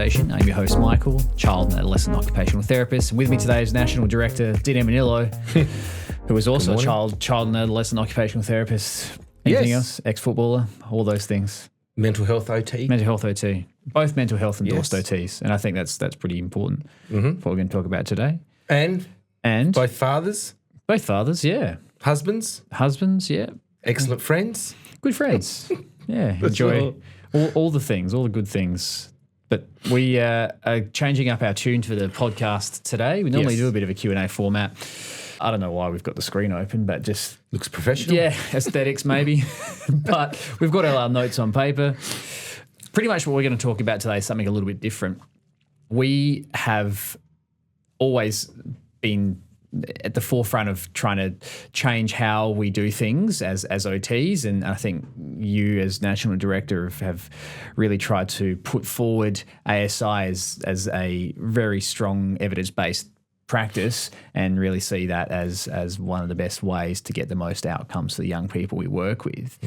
Socialisaiton. I'm your host, Michael, child and adolescent occupational therapist. And with me today is National Director Dina Manillo, who is also a child and adolescent occupational therapist. Anything else? Ex-footballer, all those things. Mental health OT. Mental health OT. Both mental health endorsed OTs. And I think that's pretty important for what we're going to talk about today. And both fathers. Both fathers, yeah. Husbands, yeah. excellent friends. Good friends. Yeah, enjoy all the things, all the good things. But we are changing up our tune for the podcast today. We normally do a bit of a Q&A format. I don't know why we've got the screen open, but just... Looks professional. Yeah, aesthetics maybe. But we've got our notes on paper. Pretty much what we're going to talk about today is something a little bit different. We have always been at the forefront of trying to change how we do things as OTs, and I think you as National Director have really tried to put forward ASI as a very strong evidence-based practice and really see that as one of the best ways to get the most outcomes for the young people we work with.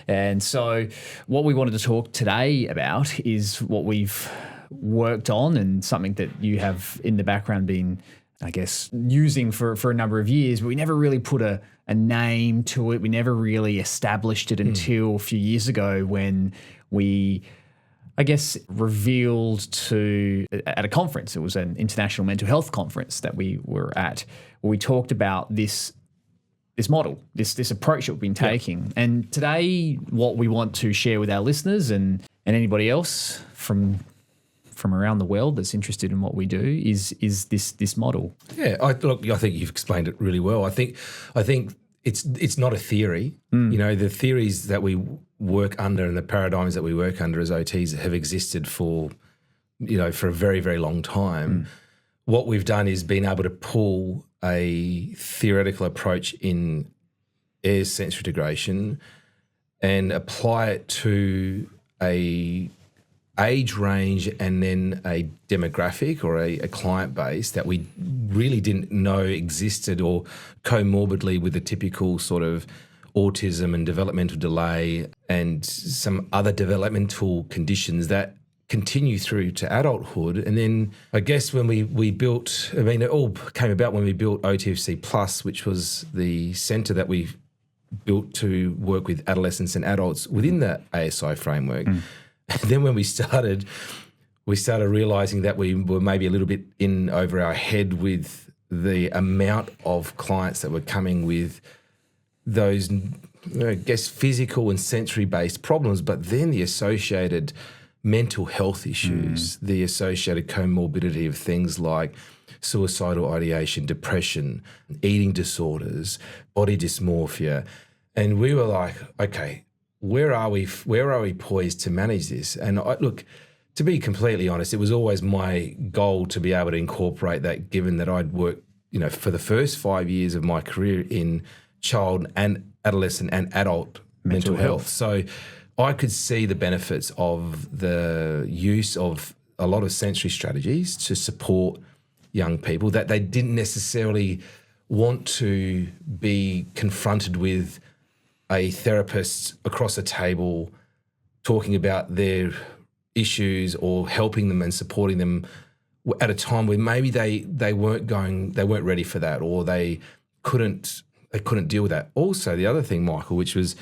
And so what we wanted to talk today about is what we've worked on and something that you have in the background been, I guess, using for a number of years, but we never really put a name to it. We never really established it until a few years ago when we, I guess, revealed at a conference. It was an international mental health conference that we were at, where we talked about this model, this approach that we've been taking. And today, what we want to share with our listeners and anybody else from around the world that's interested in what we do is this model. Yeah, I think you've explained it really well. I think it's not a theory. You know, the theories that we work under and the paradigms that we work under as OTs have existed for a very, very long time. What we've done is been able to pull a theoretical approach in Ayres Sensory Integration and apply it to a age range and then a demographic or a client base that we really didn't know existed or comorbidly with the typical sort of autism and developmental delay and some other developmental conditions that continue through to adulthood. And then I guess when we built, it all came about when we built OTFC Plus, which was the centre that we built to work with adolescents and adults within the ASI framework. And then when we started realising that we were maybe a little bit in over our head with the amount of clients that were coming with those, I guess, physical and sensory-based problems, but then the associated mental health issues, the associated comorbidity of things like suicidal ideation, depression, eating disorders, body dysmorphia. And we were like, okay, where are we poised to manage this? And look, to be completely honest, it was always my goal to be able to incorporate that, given that I'd worked, for the first 5 years of my career in child and adolescent and adult mental health. So I could see the benefits of the use of a lot of sensory strategies to support young people that they didn't necessarily want to be confronted with a therapist across a table talking about their issues or helping them and supporting them at a time where maybe they weren't ready for that, or they couldn't deal with that. Also, the other thing, Michael, which was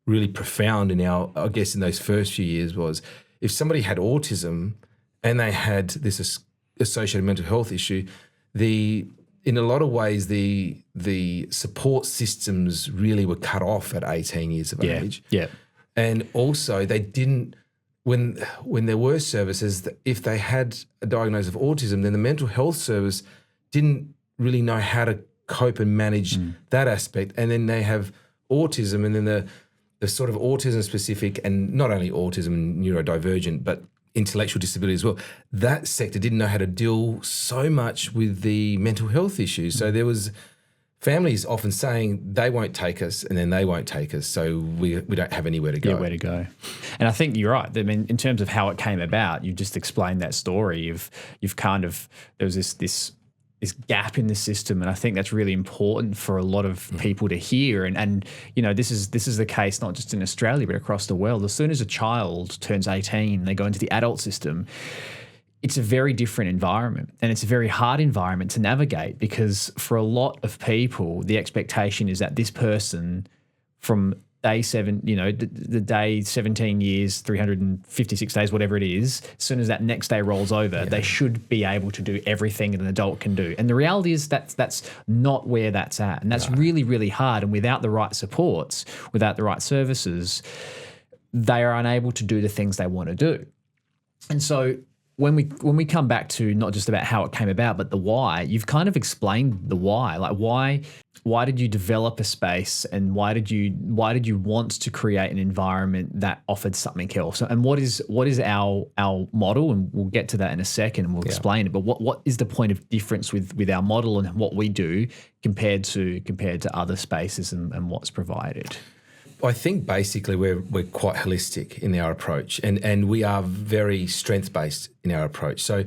really profound in those first few years, was if somebody had autism and they had this associated mental health issue, in a lot of ways, the support systems really were cut off at 18 years of age. Yeah. And also they didn't, when there were services, if they had a diagnosis of autism, then the mental health service didn't really know how to cope and manage that aspect. And then they have autism, and then the sort of autism specific, and not only autism and neurodivergent, but intellectual disability as well. That sector didn't know how to deal so much with the mental health issues. So there was families often saying they won't take us, and then they won't take us. So we don't have anywhere to go. Yeah, where to go. And I think you're right. I mean, in terms of how it came about, you just explained that story. You've kind of, there was this gap in the system, and I think that's really important for a lot of people to hear. And this is the case not just in Australia but across the world. As soon as a child turns 18, they go into the adult system. it's a very different environment, and it's a very hard environment to navigate, because for a lot of people, the expectation is that this person from day 7, the day 17 years, 356 days, whatever it is, as soon as that next day rolls over, they should be able to do everything that an adult can do. And the reality is that's not where that's at. And that's really, really hard. And without the right supports, without the right services, they are unable to do the things they want to do. And so when we come back to not just about how it came about, but the why, you've kind of explained the why. Like why did you develop a space, and why did you want to create an environment that offered something else? And what is our model? And we'll get to that in a second, and we'll explain it. But what is the point of difference with our model and what we do compared to other spaces and what's provided? I think basically we're quite holistic in our approach, and we are very strength-based in our approach. So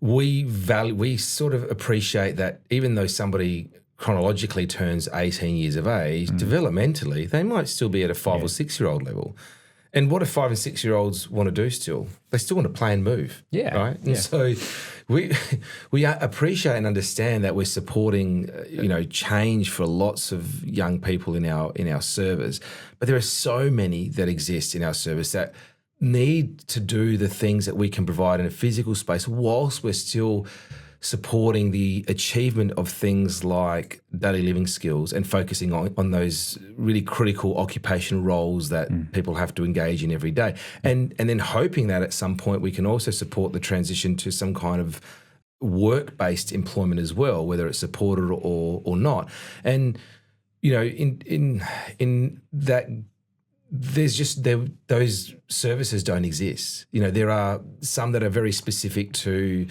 we sort of appreciate that even though somebody chronologically turns 18 years of age, developmentally, they might still be at a 5 or 6-year-old level. And what do 5 and 6-year-olds want to do still? They still want to play and move, right? And so we appreciate and understand that we're supporting, change for lots of young people in our service. But there are so many that exist in our service that need to do the things that we can provide in a physical space whilst we're still supporting the achievement of things like daily living skills and focusing on those really critical occupational roles that people have to engage in every day. And then hoping that at some point we can also support the transition to some kind of work-based employment as well, whether it's supported or not. And, in that there's just those services don't exist. There are some that are very specific to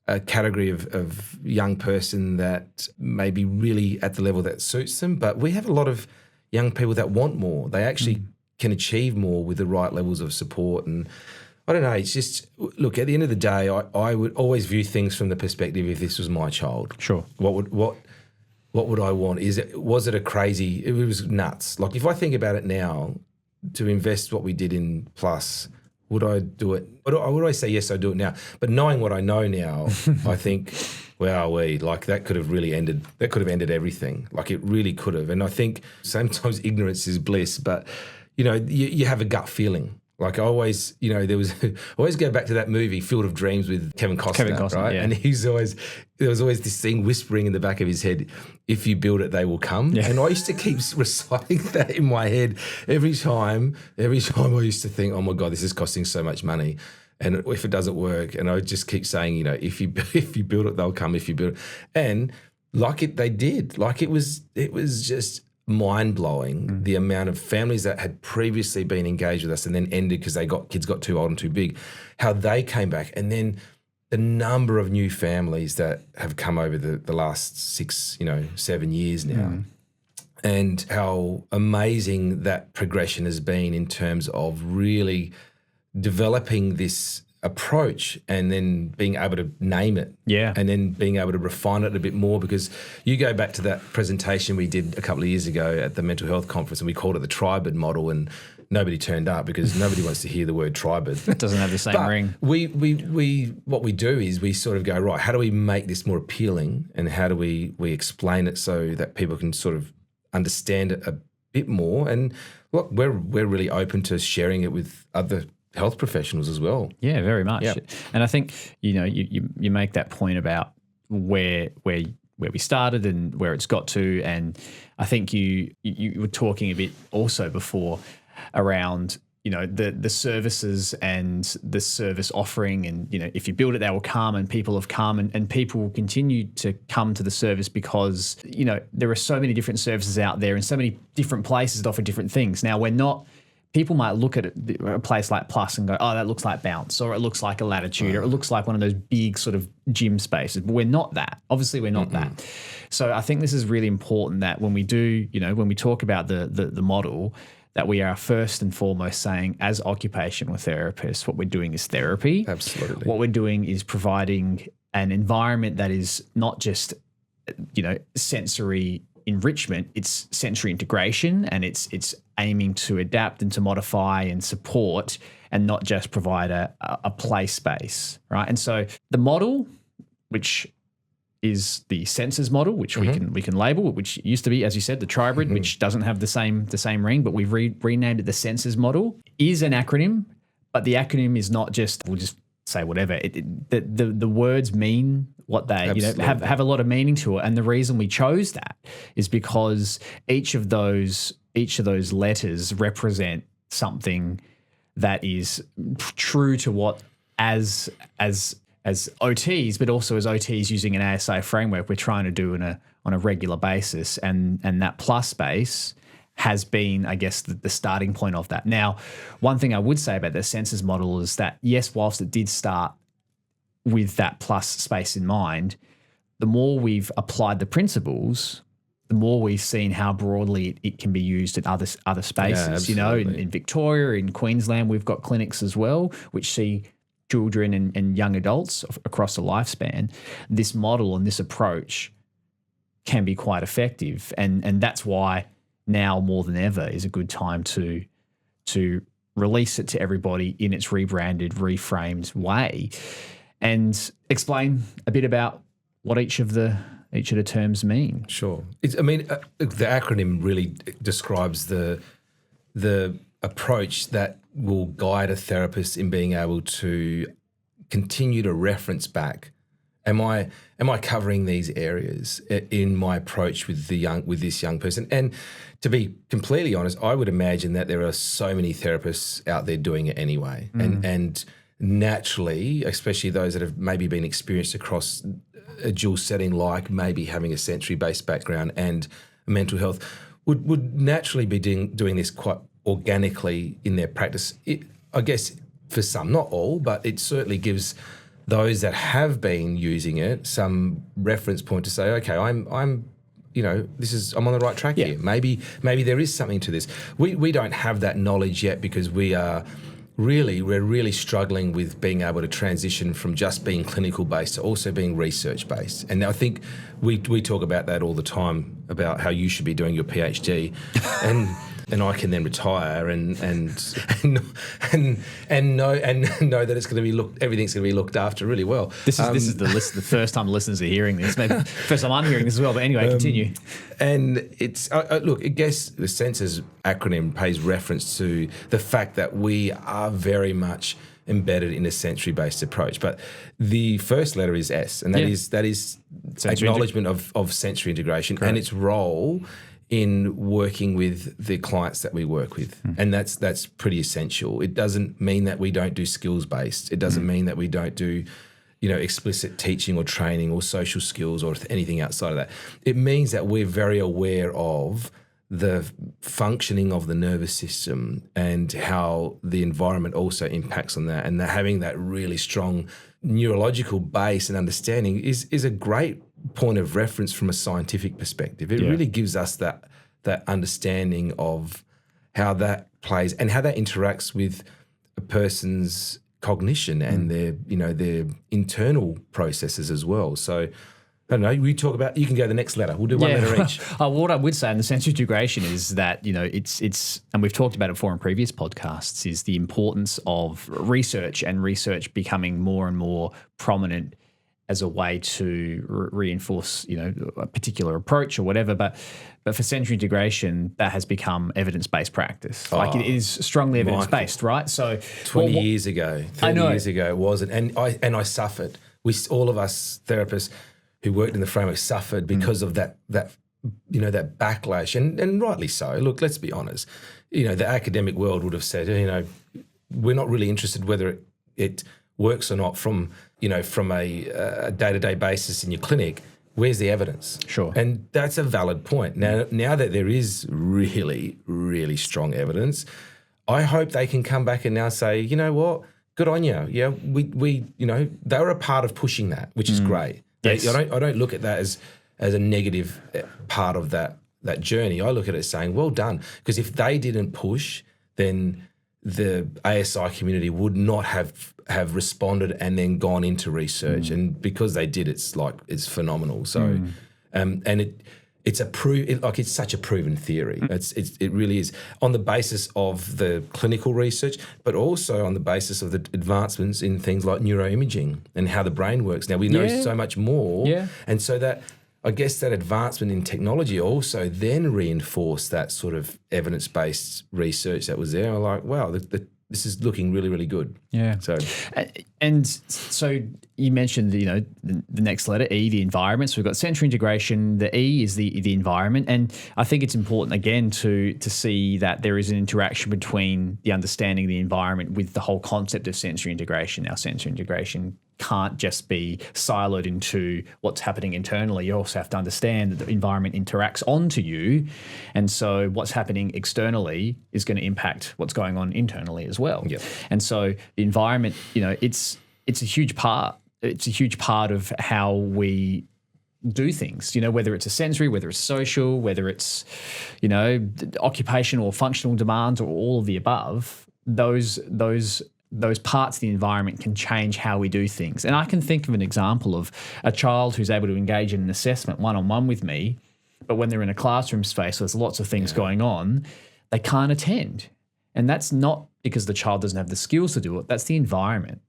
a category of young person that may be really at the level that suits them, but we have a lot of young people that want more. They actually can achieve more with the right levels of support. And I don't know, it's just, look, at the end of the day, I would always view things from the perspective, if this was my child, sure, what would I want? Was it a crazy, it was nuts. Like if I think about it now, to invest what we did in Plus, would I do it? Would I say yes, I do it now? But knowing what I know now, I think, that could have really ended. That could have ended everything. Like it really could have. And I think sometimes ignorance is bliss. But you have a gut feeling. Like I always, I always go back to that movie Field of Dreams with Kevin Costner, right? Yeah. And there was always this thing whispering in the back of his head, if you build it, they will come. Yeah. And I used to keep reciting that in my head every time I used to think, oh my God, this is costing so much money. And if it doesn't work, and I just keep saying, if you build it, they'll come. If you build it, and they did. Like it was just mind-blowing the amount of families that had previously been engaged with us and then ended because kids got too old and too big, how they came back, and then the number of new families that have come over the last 6, 7 years now, and how amazing that progression has been in terms of really developing this approach and then being able to name it, and then being able to refine it a bit more, because you go back to that presentation we did a couple of years ago at the mental health conference, and we called it the Tribid model, and nobody turned up because nobody wants to hear the word Tribid. It doesn't have the same ring. We what we do is we sort of go, right, how do we make this more appealing, and how do we explain it so that people can sort of understand it a bit more? And look, we're really open to sharing it with other health professionals as well. Yeah, very much. Yep. And I think, you make that point about where we started and where it's got to. And I think you were talking a bit also before around, the services and the service offering, and, if you build it, they will come, and people have come, and people will continue to come to the service because, there are so many different services out there and so many different places that offer different things. Now, people might look at a place like Plus and go, oh, that looks like Bounce, or it looks like a Latitude, or it looks like one of those big sort of gym spaces. But we're not that. Obviously, we're not that. So I think this is really important that when we do, when we talk about the model, that we are first and foremost saying, as occupational therapists, what we're doing is therapy. Absolutely. What we're doing is providing an environment that is not just, sensory enrichment, it's sensory integration, and it's aiming to adapt and to modify and support and not just provide a play space, right? And so the model, which is the senses model, which we can label, which used to be, as you said, the tribrid, which doesn't have the same ring, but we've renamed it the senses model, is an acronym, but the acronym is not just, we'll just say whatever. The words mean what they have a lot of meaning to it, and the reason we chose that is because each of those letters represent something that is true to what as OTs, but also as OTs using an ASA framework, we're trying to do on a regular basis, and that plus space has been, I guess, the starting point of that. Now, one thing I would say about the senses model is that, yes, whilst it did start with that plus space in mind, the more we've applied the principles, the more we've seen how broadly it can be used in other spaces. In Victoria, in Queensland, we've got clinics as well, which see children and young adults across a lifespan. This model and this approach can be quite effective, and that's why now more than ever is a good time to release it to everybody in its rebranded, reframed way, and explain a bit about what each of the terms mean. Sure. The acronym really describes the approach that will guide a therapist in being able to continue to reference back. Am I covering these areas in my approach with this young person? And to be completely honest, I would imagine that there are so many therapists out there doing it anyway. And naturally, especially those that have maybe been experienced across a dual setting, like maybe having a sensory-based background and mental health, would naturally be doing this quite organically in their practice. I guess for some, not all, but it certainly gives those that have been using it some reference point to say, okay, I'm on the right track here. Maybe there is something to this. We don't have that knowledge yet because we're really struggling with being able to transition from just being clinical based to also being research based. And I think we talk about that all the time, about how you should be doing your PhD and I can then retire and know that it's going to be everything's going to be looked after really well. This is the first time listeners are hearing this. Maybe first time I'm hearing this as well. But anyway, continue. And it's look, I guess the senses acronym pays reference to the fact that we are very much embedded in a sensory-based approach. But the first letter is S, and that is acknowledgement of sensory integration. Correct. And its role in working with the clients that we work with. And that's pretty essential. It doesn't mean that we don't do skills-based. It doesn't mean that we don't do, explicit teaching or training or social skills or anything outside of that. It means that we're very aware of the functioning of the nervous system and how the environment also impacts on that, and that having that really strong neurological base and understanding is a great point of reference from a scientific perspective. It really gives us that understanding of how that plays and how that interacts with a person's cognition and their internal processes as well. So I don't know, you can go to the next letter. We'll do one letter each. What I would say in the sensory integration is that, it's and we've talked about it before in previous podcasts, is the importance of research and research becoming more and more prominent as a way to reinforce, a particular approach or whatever. But for sensory integration, that has become evidence-based practice. It is strongly evidence-based, right? So 30 years ago it wasn't. And I suffered. All of us therapists who worked in the framework suffered because of that backlash, and rightly so. Look, let's be honest. The academic world would have said, we're not really interested whether it works or not from a day-to-day basis in your clinic. Where's the evidence? Sure. And that's a valid point. Now that there is really, really strong evidence, I hope they can come back and now say, you know what, good on you. Yeah, we they were a part of pushing that, which is great. Yes. I don't look at that as a negative part of that journey. I look at it as saying, well done. Because if they didn't push, then the ASI community would not have responded and then gone into research. And because they did, it's phenomenal. So, and it's it's such a proven theory. It really is on the basis of the clinical research, but also on the basis of the advancements in things like neuroimaging and how the brain works. Now we know so much more, and so that I guess that advancement in technology also then reinforced that sort of evidence-based research that was there. I'm like, wow, this is looking really, really good. Yeah. So you mentioned, the next letter, E, the environment. So we've got sensory integration. The E is the environment. And I think it's important, again, to see that there is an interaction between the understanding of the environment with the whole concept of sensory integration. Now, sensory integration can't just be siloed into what's happening internally. You also have to understand that the environment interacts onto you. And so what's happening externally is going to impact what's going on internally as well. Yep. And so the environment, it's a huge part. It's a huge part of how we do things, whether it's a sensory, whether it's social, whether it's, occupational or functional demands or all of the above, those parts of the environment can change how we do things. And I can think of an example of a child who's able to engage in an assessment one-on-one with me, but when they're in a classroom space, there's lots of things going on, they can't attend. And that's not because the child doesn't have the skills to do it. That's the environment,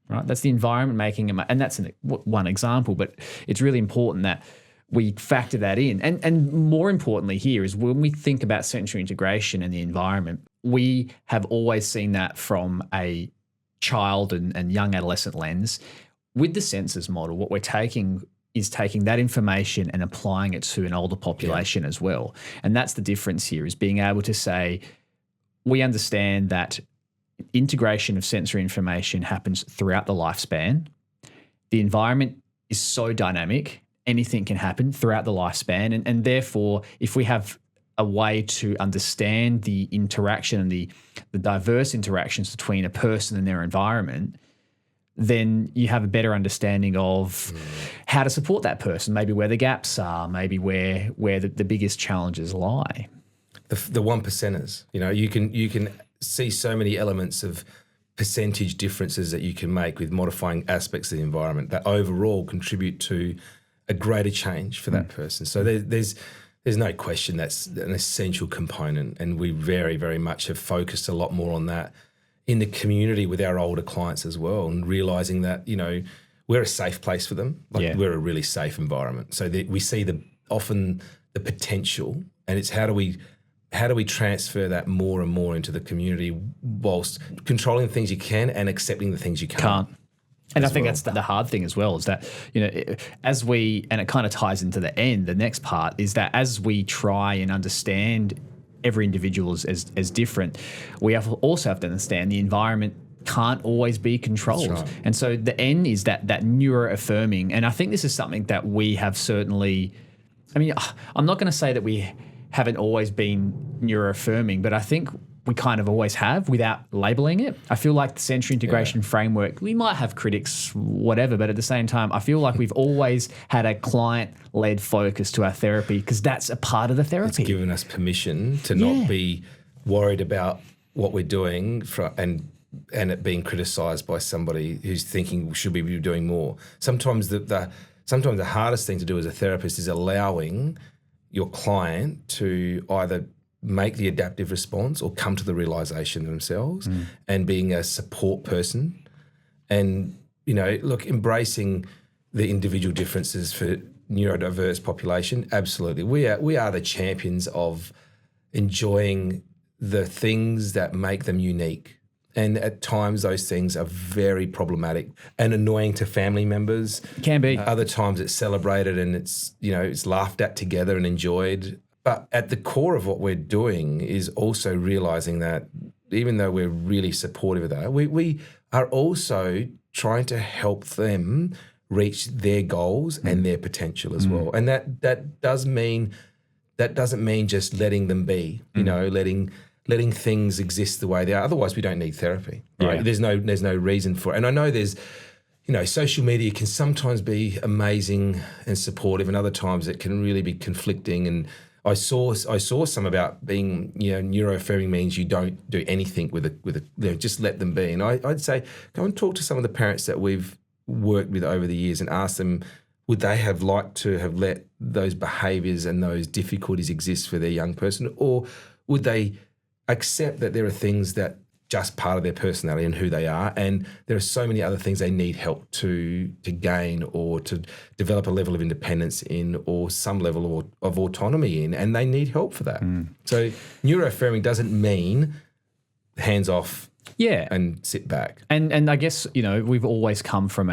right? That's the environment making it, and that's one example, but it's really important that we factor that in. And more importantly here is when we think about sensory integration and the environment, we have always seen that from a child and young adolescent lens. With the senses model, what we're taking is taking that information and applying it to an older population as well. And that's the difference here, is being able to say, we understand that integration of sensory information happens throughout the lifespan. The environment is so dynamic, anything can happen throughout the lifespan. And therefore, if we have a way to understand the interaction and the diverse interactions between a person and their environment, then you have a better understanding of how to support that person, maybe where the gaps are, maybe where the biggest challenges lie. The one percenters, you can see so many elements of percentage differences that you can make with modifying aspects of the environment that overall contribute to a greater change for that person. So there's no question that's an essential component, and we very, very much have focused a lot more on that in the community with our older clients as well, and realising that, we're a safe place for them. We're a really safe environment. So we see often the potential, and it's how do we transfer that more and more into the community whilst controlling the things you can and accepting the things you can't. And I think that's the hard thing as well, is that, and it kind of ties into the next part, is that as we try and understand every individual as different, we also have to understand the environment can't always be controlled. Right. And so the N is that neuroaffirming. And I think this is something that we have certainly, I'm not going to say that we haven't always been neuroaffirming, but I think we kind of always have without labeling it. I feel like the sensory integration framework, we might have critics, whatever, but at the same time, I feel like we've always had a client-led focus to our therapy, because that's a part of the therapy. It's given us permission to not be worried about what we're doing and it being criticised by somebody who's thinking, should we be doing more? Sometimes the hardest thing to do as a therapist is allowing your client to either make the adaptive response or come to the realisation themselves, and being a support person and, embracing the individual differences for neurodiverse population. Absolutely. We are the champions of enjoying the things that make them unique. And at times those things are very problematic and annoying to family members. Can be. Other times it's celebrated and it's laughed at together and enjoyed. But at the core of what we're doing is also realising that even though we're really supportive of that, we are also trying to help them reach their goals and their potential as well. And that doesn't mean just letting them be, letting things exist the way they are. Otherwise, we don't need therapy, right? Yeah. There's no reason for it. And I know there's, social media can sometimes be amazing and supportive, and other times it can really be conflicting. And I saw some about being, neuroaffirming means you don't do anything with a just let them be. And I'd say go and talk to some of the parents that we've worked with over the years and ask them, would they have liked to have let those behaviours and those difficulties exist for their young person, or would they accept that there are things that just part of their personality and who they are, and there are so many other things they need help to gain or to develop a level of independence in, or some level of autonomy in, and they need help for that. So neuroaffirming doesn't mean hands off and sit back. And I guess, we've always come from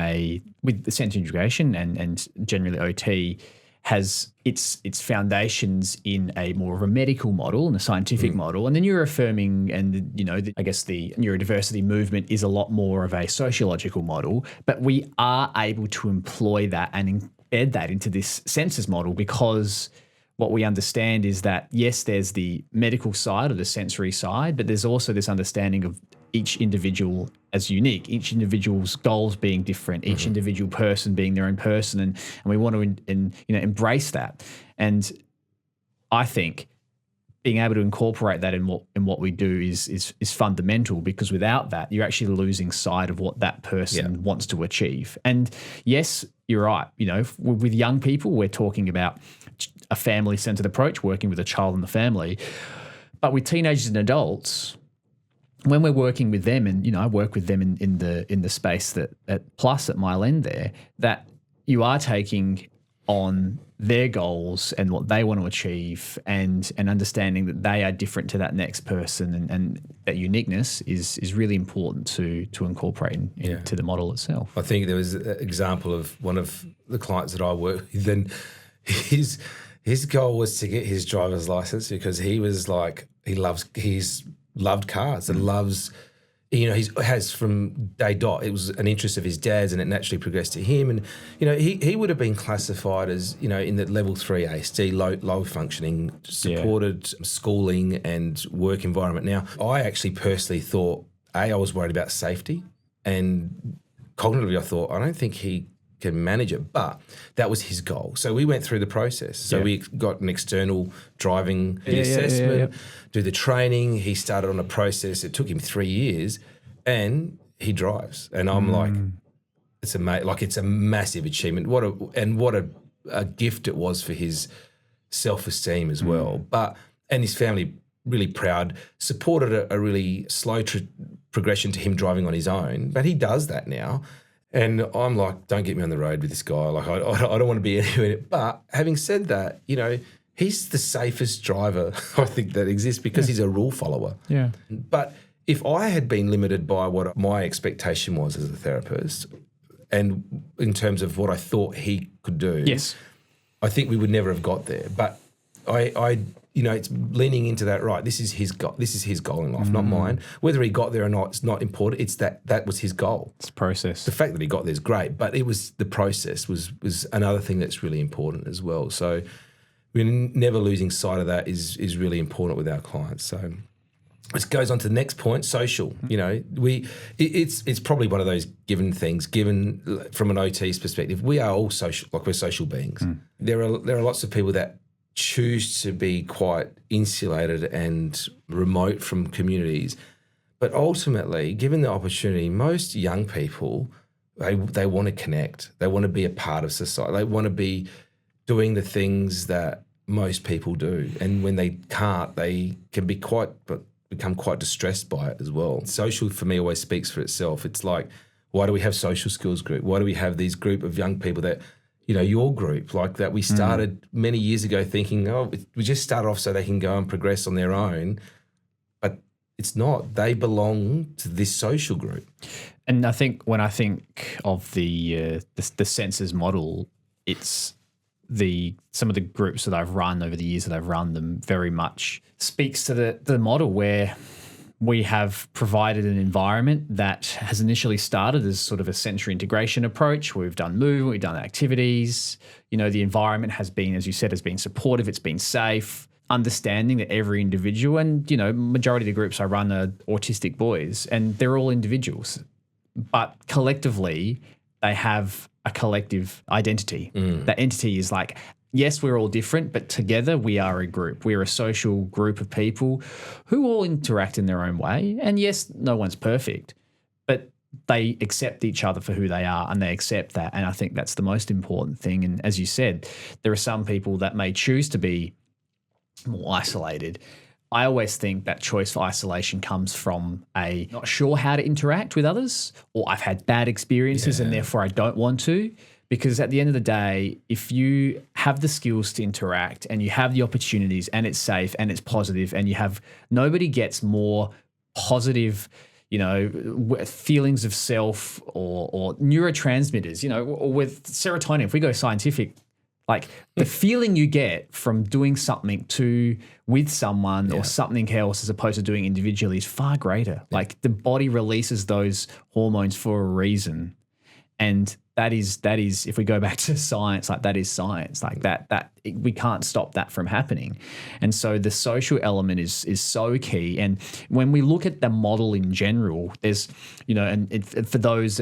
with the sensory integration and generally OT has its foundations in a more of a medical model and a scientific model, and the neuroaffirming and I guess the neurodiversity movement is a lot more of a sociological model. But we are able to employ that and embed that into this senses model, because what we understand is that yes, there's the medical side or the sensory side, but there's also this understanding of each individual as unique, each individual's goals being different, each individual person being their own person, and we want to embrace that. And I think being able to incorporate that in what we do is fundamental, because without that, you're actually losing sight of what that person wants to achieve. And yes, you're right. With young people, we're talking about a family-centered approach, working with a child in the family. But with teenagers and adults, when we're working with them, and I work with them in the space that at Plus at Mile End there, that you are taking on their goals and what they want to achieve, and understanding that they are different to that next person, and that uniqueness is really important to incorporate into the model itself. I think there was an example of one of the clients that I work with, and his goal was to get his driver's license, because he was like, he's loved cars and loves, he has from day dot. It was an interest of his dad's, and it naturally progressed to him. And he would have been classified as in the level 3 ASD, low functioning, supported schooling and work environment. Now, I actually personally thought I was worried about safety, and cognitively I thought I don't think he can manage it, but that was his goal. So we went through the process. So we got an external driving assessment, do the training. He started on a process. It took him 3 years, and he drives. And I'm like, it's a massive achievement. What a gift it was for his self-esteem as well. And his family really proud, supported a really slow progression to him driving on his own. But he does that now. And I'm like, don't get me on the road with this guy. Like, I don't want to be anywhere in it. But having said that, he's the safest driver I think that exists, because he's a rule follower. Yeah. But if I had been limited by what my expectation was as a therapist, and in terms of what I thought he could do, I think we would never have got there. But I it's leaning into that, right, this is his goal. This is his goal in life, not mine. Whether he got there or not, it's not important. It's that was his goal. It's a process. The fact that he got there is great, but it was the process was another thing that's really important as well. So we're never losing sight of that is really important with our clients. So this goes on to the next point, social. It's probably one of those given things, given from an OT's perspective. We are all social, like we're social beings. There are lots of people that choose to be quite insulated and remote from communities. But ultimately, given the opportunity, most young people, they want to connect. They want to be a part of society. They want to be doing the things that most people do. And when they can't, they can become quite distressed by it as well. Social, for me, always speaks for itself. It's like, why do we have social skills group? Why do we have these group of young people that your group like that we started many years ago thinking, we just start off so they can go and progress on their own. But it's not. They belong to this social group. And I think when I think of the senses model, it's some of the groups that I've run over the years that I've run them very much speaks to the model where we have provided an environment that has initially started as sort of a sensory integration approach. We've done movement, we've done activities. The environment has been, as you said, has been supportive, it's been safe, understanding that every individual, and, majority of the groups I run are autistic boys, and they're all individuals. But collectively, they have a collective identity. That entity is like, yes, we're all different, but together we are a group. We're a social group of people who all interact in their own way. And yes, no one's perfect, but they accept each other for who they are, and they accept that. And I think that's the most important thing. And as you said, there are some people that may choose to be more isolated. I always think that choice for isolation comes from a not sure how to interact with others, or I've had bad experiences and therefore I don't want to. Because at the end of the day, if you have the skills to interact and you have the opportunities and it's safe and it's positive and you have, nobody gets more positive, feelings of self or neurotransmitters, or with serotonin, if we go scientific, like the feeling you get from doing something with someone or something else as opposed to doing individually is far greater. Like the body releases those hormones for a reason. And that is, if we go back to science, like that is science, like that we can't stop that from happening. And so the social element is so key. And when we look at the model in general, there's, for those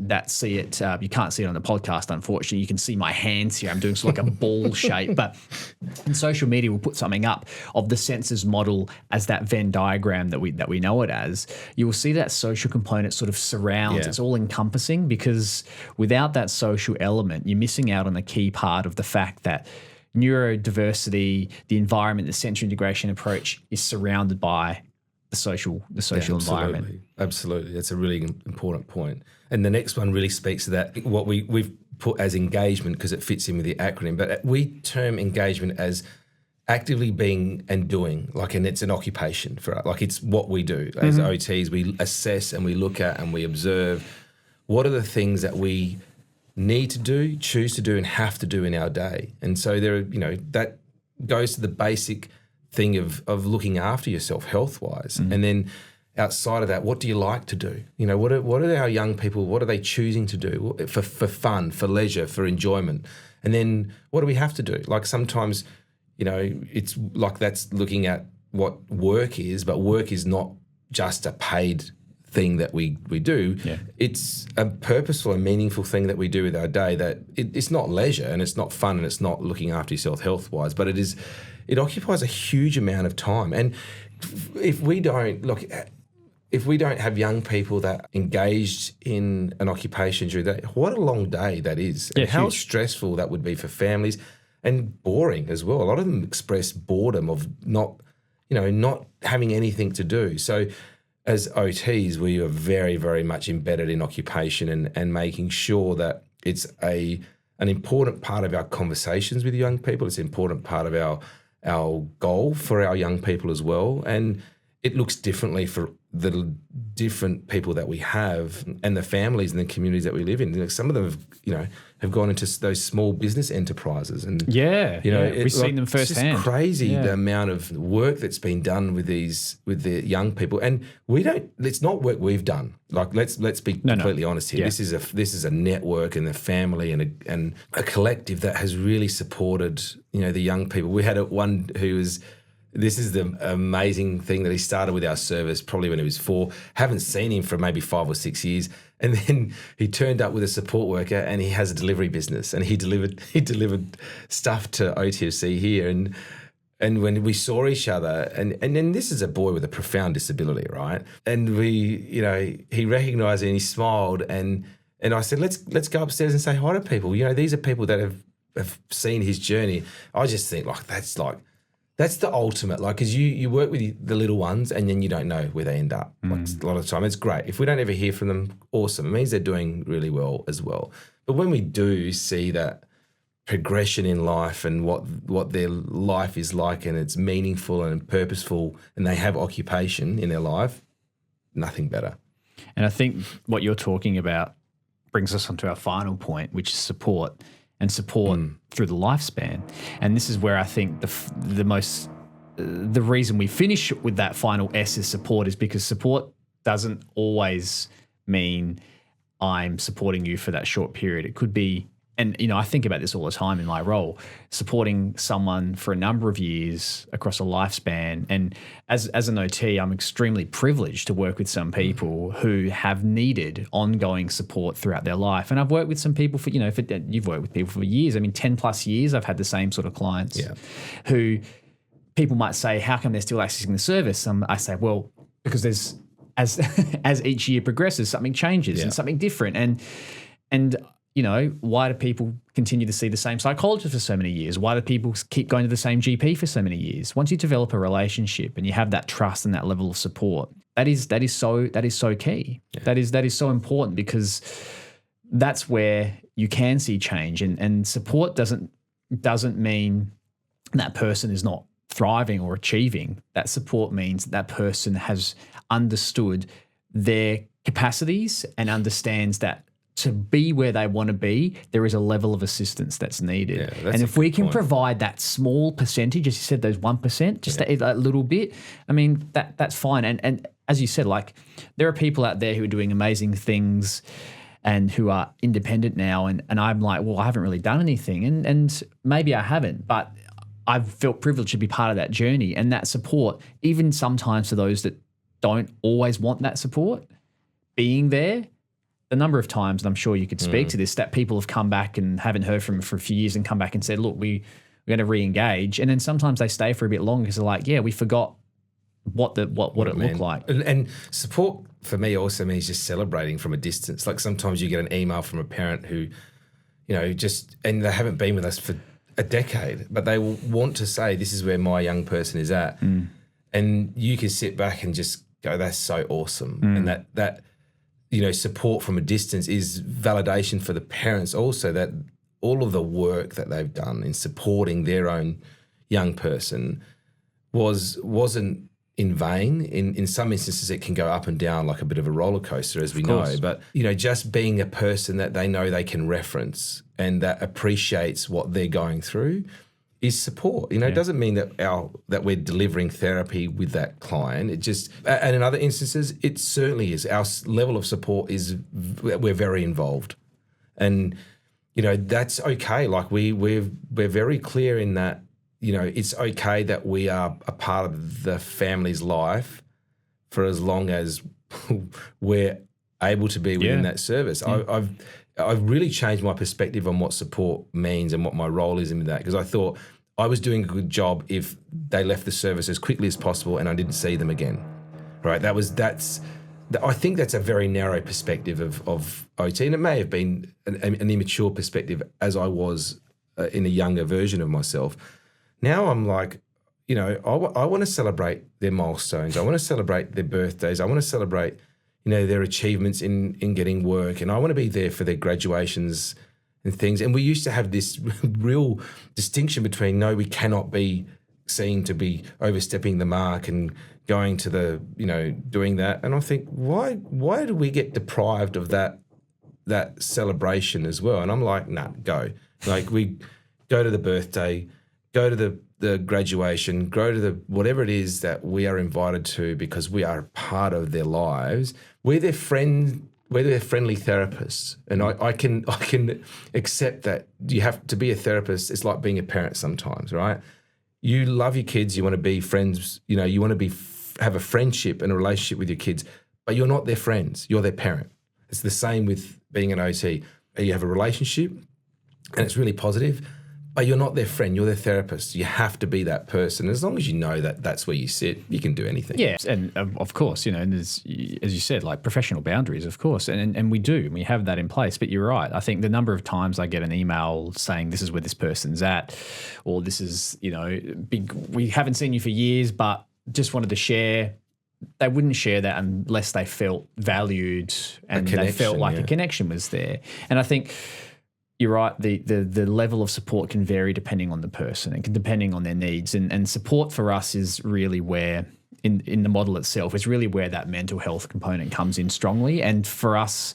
that see it, you can't see it on the podcast, unfortunately. You can see my hands here. I'm doing sort of like a ball shape. But in social media, we'll put something up of the senses model as that Venn diagram that we know it as. You will see that social component sort of surrounds. It's all encompassing, because without that social element, you're missing out on a key part of the fact that neurodiversity, the environment, the sensory integration approach is surrounded by the social environment. Absolutely. That's a really important point. And the next one really speaks to that, what we've put as engagement, because it fits in with the acronym, but we term engagement as actively being and doing, and it's an occupation for us. Like it's what we do. As OTs, we assess and we look at and we observe what are the things that we need to do, choose to do, and have to do in our day. And so there, that goes to the basic thing of looking after yourself health-wise. And then outside of that, what do you like to do? What are our young people, what are they choosing to do for fun, for leisure, for enjoyment? And then what do we have to do? Like sometimes, it's like that's looking at what work is, but work is not just a paid thing that we do. It's a purposeful and meaningful thing that we do with our day, that it's not leisure and it's not fun and it's not looking after yourself health-wise, but it occupies a huge amount of time. And if we don't have young people that engaged in an occupation during the day, what a long day that is. And how stressful that would be for families, and boring as well. A lot of them express boredom of not having anything to do. So as OTs, we are very, very much embedded in occupation and making sure that it's an important part of our conversations with young people. It's an important part of our goal for our young people as well. And it looks differently for the different people that we have and the families and the communities that we live in. Some of them have gone into those small business enterprises, and we've seen them firsthand. It's just crazy the amount of work that's been done with the young people, and it's not work we've done. Like let's be completely honest here. This is a network and a family and a collective that has really supported the young people. We had one who was. This is the amazing thing that he started with our service probably when he was 4. Haven't seen him for maybe 5 or 6 years. And then he turned up with a support worker, and he has a delivery business, and he delivered stuff to OTFC here. And when we saw each other, and then this is a boy with a profound disability, right? And he recognised it and he smiled, and I said, let's go upstairs and say hi to people. These are people that have seen his journey. I just think that's the ultimate, because you work with the little ones and then you don't know where they end up. A lot of the time, it's great. If we don't ever hear from them, awesome. It means they're doing really well as well. But when we do see that progression in life and what their life is like, and it's meaningful and purposeful, and they have occupation in their life, nothing better. And I think what you're talking about brings us onto our final point, which is support. And support through the lifespan. And this is where I think the reason we finish with that final S is support, is because support doesn't always mean I'm supporting you for that short period. It could be, and I think about this all the time in my role, supporting someone for a number of years across a lifespan. And as an OT, I'm extremely privileged to work with some people who have needed ongoing support throughout their life. And I've worked with some people for you've worked with people for years. 10 plus years, I've had the same sort of clients who people might say, how come they're still accessing the service? I say, well, because there's as each year progresses, something changes and something different. And you know, why do people continue to see the same psychologist for so many years? Why do people keep going to the same GP for so many years? Once you develop a relationship and you have that trust and that level of support, that is so key. Yeah. That is so important, because that's where you can see change. And support doesn't mean that person is not thriving or achieving. That support means that person has understood their capacities and understands that to be where they want to be, there is a level of assistance that's needed. Yeah, and if we can provide that small percentage, as you said, those 1%, just that little bit, I mean, that's fine. And as you said, like, there are people out there who are doing amazing things and who are independent now. And I'm like, well, I haven't really done anything. And maybe I haven't, but I've felt privileged to be part of that journey and that support, even sometimes to those that don't always want that support, being there. The number of times, and I'm sure you could speak to this, that people have come back and haven't heard from them for a few years and come back and said, look, we're going to re-engage. And then sometimes they stay for a bit longer because they're like, yeah, we forgot what it looked like. And support for me also means just celebrating from a distance. Like, sometimes you get an email from a parent who, you know, and they haven't been with us for a decade, but they want to say, this is where my young person is at. And you can sit back and just go, that's so awesome. And that you know, support from a distance is validation for the parents also, that all of the work that they've done in supporting their own young person wasn't in vain. In some instances, it can go up and down like a bit of a roller coaster, as we know. But, you know, just being a person that they know they can reference and that appreciates what they're going through is support. You know, it doesn't mean that we're delivering therapy with that client. It just, and in other instances, it certainly is. Our level of support is, we're very involved, and you know, that's okay. Like, we're very clear in that. You know, it's okay that we are a part of the family's life for as long as we're able to be within that service. I've really changed my perspective on what support means and what my role is in that, because I thought I was doing a good job if they left the service as quickly as possible and I didn't see them again, right? I think that's a very narrow perspective of OT, and it may have been an immature perspective as I was in a younger version of myself. Now I'm like, you know, I want to celebrate their milestones. I want to celebrate their birthdays. I want to celebrate, you know, their achievements in getting work, and I want to be there for their graduations and things. And we used to have this real distinction between, no, we cannot be seen to be overstepping the mark and going to the, you know, doing that. And I think, why do we get deprived of that celebration as well? And I'm like, nah, go. Like, we go to the birthday, go to the graduation, go to the whatever it is that we are invited to, because we are part of their lives. We're their friend. We're their friendly therapists, and I can accept that you have to be a therapist. It's like being a parent sometimes, right? You love your kids. You want to be friends. You know, you want to have a friendship and a relationship with your kids, but you're not their friends. You're their parent. It's the same with being an OT. You have a relationship, and it's really positive, but you're not their friend, you're their therapist. You have to be that person. As long as you know that that's where you sit, you can do anything. Yeah, and of course, you know, and there's, as you said, like professional boundaries, of course, and we have that in place. But you're right. I think the number of times I get an email saying this is where this person's at, or this is, you know, we haven't seen you for years, but just wanted to share. They wouldn't share that unless they felt valued and they felt like a connection was there. And I think you're right. The level of support can vary depending on the person and depending on their needs. And support for us is really where, in the model itself, is really where that mental health component comes in strongly. And for us,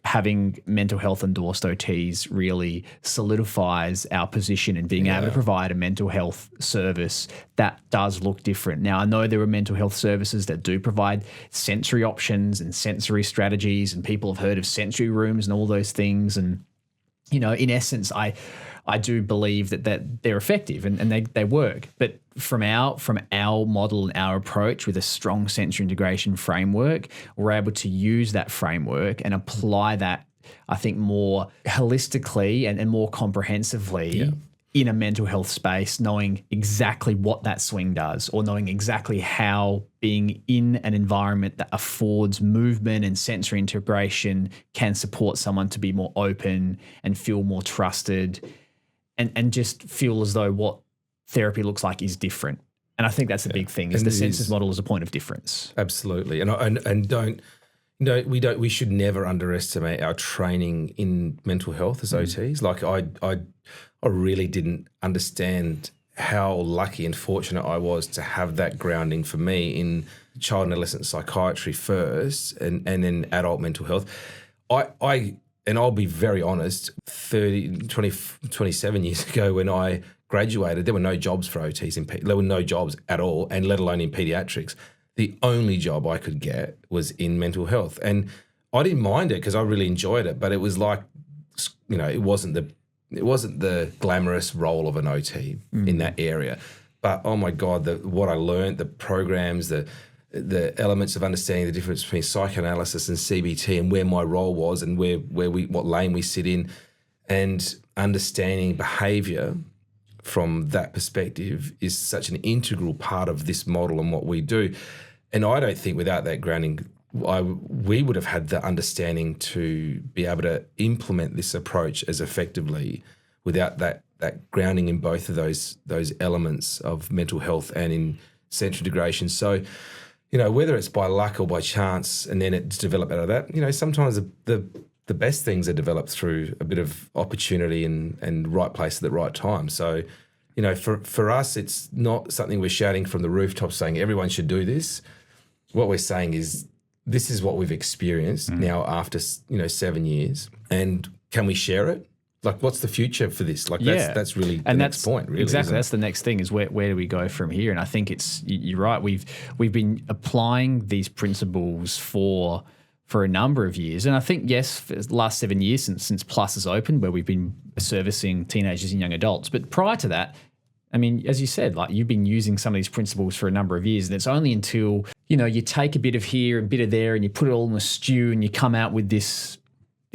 having mental health endorsed OTs really solidifies our position in being able to provide a mental health service that does look different. Now, I know there are mental health services that do provide sensory options and sensory strategies, and people have heard of sensory rooms and all those things. And you know, in essence, I do believe that they're effective and they work. But from our model and our approach with a strong sensory integration framework, we're able to use that framework and apply that, I think, more holistically and more comprehensively in a mental health space, knowing exactly what that swing does, or knowing exactly how being in an environment that affords movement and sensory integration can support someone to be more open and feel more trusted, and just feel as though what therapy looks like is different. And I think that's the big thing, is the senses model is a point of difference. Absolutely. And don't, we should never underestimate our training in mental health as OTs. Like I really didn't understand how lucky and fortunate I was to have that grounding for me in child and adolescent psychiatry first, and then adult mental health. I'll be very honest, 27 years ago when I graduated, there were no jobs for OTs there were no jobs at all, and let alone in pediatrics. The only job I could get was in mental health. And I didn't mind it because I really enjoyed it, but it was like, it wasn't the glamorous role of an OT in that area. But oh my God, what I learned, the programs, the elements of understanding the difference between psychoanalysis and CBT, and where my role was, and what lane we sit in, and understanding behaviour from that perspective is such an integral part of this model and what we do. And I don't think without that grounding, we would have had the understanding to be able to implement this approach as effectively without that grounding in both of those elements of mental health and in sensory integration. So, whether it's by luck or by chance, and then it's developed out of that, sometimes the best things are developed through a bit of opportunity and right place at the right time. So, for us, it's not something we're shouting from the rooftop saying everyone should do this. What we're saying is, this is what we've experienced now after 7 years, and can we share it? Like, what's the future for this? Like, that's really the next point, really. Exactly, that's the next thing, is where do we go from here? And I think you're right. We've been applying these principles for a number of years, and I think for the last 7 years since Plus has opened, where we've been servicing teenagers and young adults. But prior to that, I mean, as you said, like, you've been using some of these principles for a number of years, and it's only until you take a bit of here and a bit of there, and you put it all in a stew, and you come out with this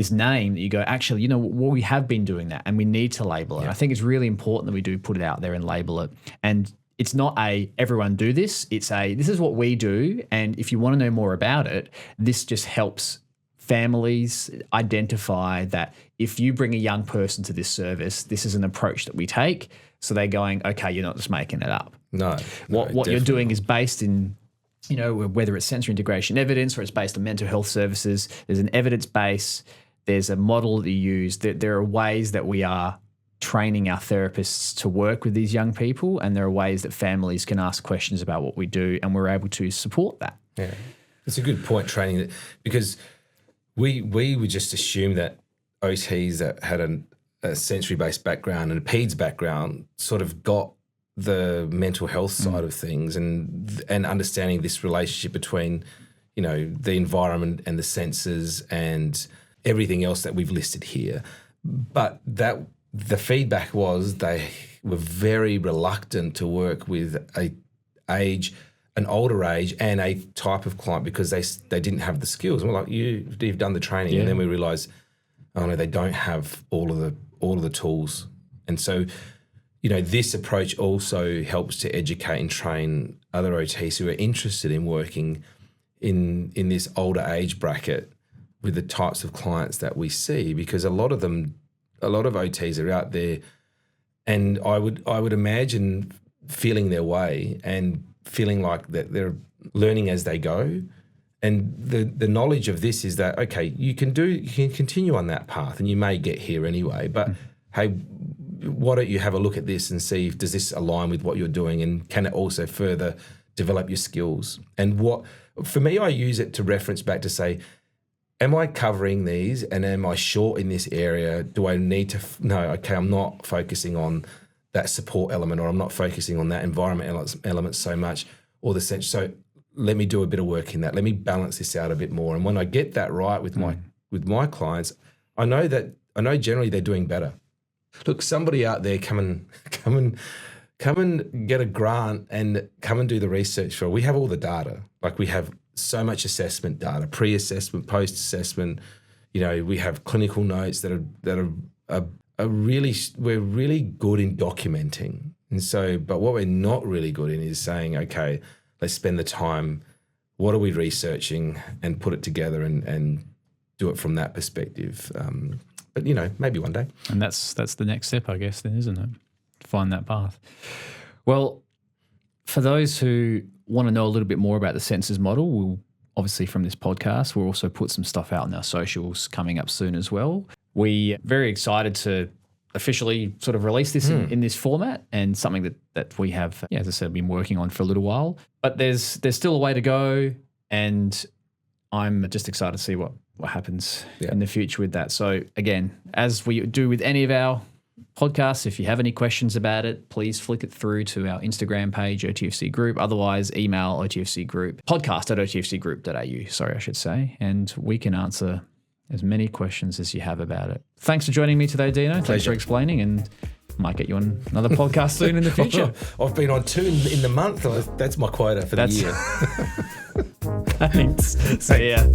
name that you go, actually, we have been doing that, and we need to label it. I think it's really important that we do put it out there and label it. And it's not everyone do this. It's this is what we do, and if you want to know more about it, this just helps families identify that if you bring a young person to this service, this is an approach that we take. So they're going, okay, you're not just making it up. No. What you're doing is based in, whether it's sensory integration evidence or it's based on mental health services, there's an evidence base, there's a model that you use. There are ways that we are training our therapists to work with these young people, and there are ways that families can ask questions about what we do, and we're able to support that. Yeah, it's a good point, training that, because we would just assume that OTs that had a sensory-based background and a PEDS background sort of got the mental health side of things and understanding this relationship between, the environment and the senses and everything else that we've listed here. But the feedback was they were very reluctant to work with an older age and a type of client because they didn't have the skills. And we're like, you've done the training. And then we realised, oh no, they don't have all of the tools. And so, this approach also helps to educate and train other OTs who are interested in working in this older age bracket with the types of clients that we see, because a lot of OTs are out there, and I would imagine feeling their way and feeling like that they're learning as they go. And the knowledge of this is that, okay, you can continue on that path and you may get here anyway, but hey, why don't you have a look at this and see if does this align with what you're doing, and can it also further develop your skills? And for me, I use it to reference back to say, am I covering these, and am I short in this area? Do I need to no, okay, I'm not focusing on that support element, or I'm not focusing on that environment element so much, or the sense. So let me do a bit of work in that. Let me balance this out a bit more. And when I get that right with my clients, I know generally they're doing better. Look, somebody out there come and get a grant and come and do the research for. We have all the data. Like, we have so much assessment data, pre-assessment, post-assessment. We have clinical notes that are we're really good in documenting. And so, but what we're not really good in is saying, okay, let's spend the time. What are we researching, and put it together and do it from that perspective. But, maybe one day. And that's the next step, I guess, then, isn't it? Find that path. Well, for those who want to know a little bit more about the Senses model, we'll obviously from this podcast, we'll also put some stuff out on our socials coming up soon as well. We're very excited to officially sort of release this in this format, and something that we have, as I said, been working on for a little while. But there's still a way to go, and I'm just excited to see what happens in the future with that. So again, as we do with any of our podcasts, if you have any questions about it, please flick it through to our Instagram page, OTFC Group. Otherwise, email OTFC Group, podcast@otfcgroup.au, sorry, I should say, and we can answer as many questions as you have about it. Thanks for joining me today, Dino. Pleasure. Thanks for explaining, and might get you on another podcast soon in the future. I've been on 2 in the month. That's my quota for the year. Thanks. See ya.